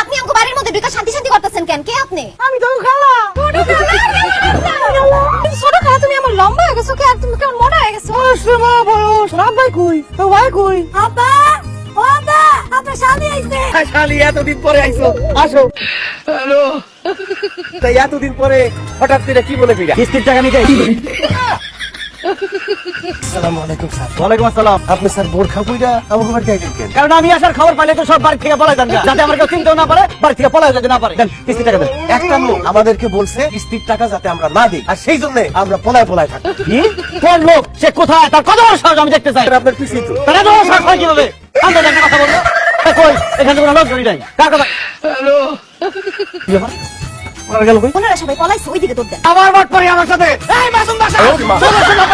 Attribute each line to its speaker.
Speaker 1: আপনি আমাকে বাড়ির মধ্যে ঢুকে শান্তি শান্তি করতেছেন কেন? কে আপনি?
Speaker 2: আমি তো খালা।
Speaker 1: ছোট খালা, তুমি আমার লম্বা হয়ে গেছো কে? আর তুমি কেমন মোটা হয়ে গেছো?
Speaker 2: মা বয়স, ভাই কই? তো ভাই কই?
Speaker 1: আব্বা, ও আব্বা, আপনার স্বামী আইছে।
Speaker 2: শালি এতদিন পরে আইছো, আসো। হ্যালো। তাই এতদিন পরে হঠাৎ করে কি বলে ফিরা? কিস্তির টাকা নিতে। আসসালামু আলাইকুম স্যার।
Speaker 3: ওয়ালাইকুম আসসালাম।
Speaker 2: আপনি স্যার বোরখা পইরা আমাকে বাড়ি আইলেন কেন?
Speaker 3: কারণ আমি আসার খবর পাইলে তো সব বাড়ি থেকে পলাই যান, যাতে আমার কেউ চিনতেও না পারে, বাড়ি থেকে পলাই যেতে না পারে। দেন কিস্তি টাকা দেন।
Speaker 2: একটা লোক আমাদেরকে বলছে কিস্তির টাকা যাতে আমরা না দিই, আর সেই জন্য আমরা পলায় থাকি।
Speaker 3: কি? কোন লোক? সে কোথায়? তার কত বড় সাহস আমি দেখতে চাই।
Speaker 2: স্যার, আপনার পিছিয়ে তো।
Speaker 3: তার এত বড় সাহস হয় কিভাবে? আমরা একটা কথা বলবো। কই এখানে কোনো লোক জড়ি নাই। কার কথা?
Speaker 2: হ্যালো।
Speaker 3: কি ব্যাপার? ওরা গেল কই?
Speaker 1: ওনারা সবাই পলাইছে, ওইদিকে দৌড় দেন।
Speaker 3: আমার বাট পড়ি আমার সাথে। এই মাসুম বাসা।
Speaker 2: ওরে মা।
Speaker 3: চলো চলো,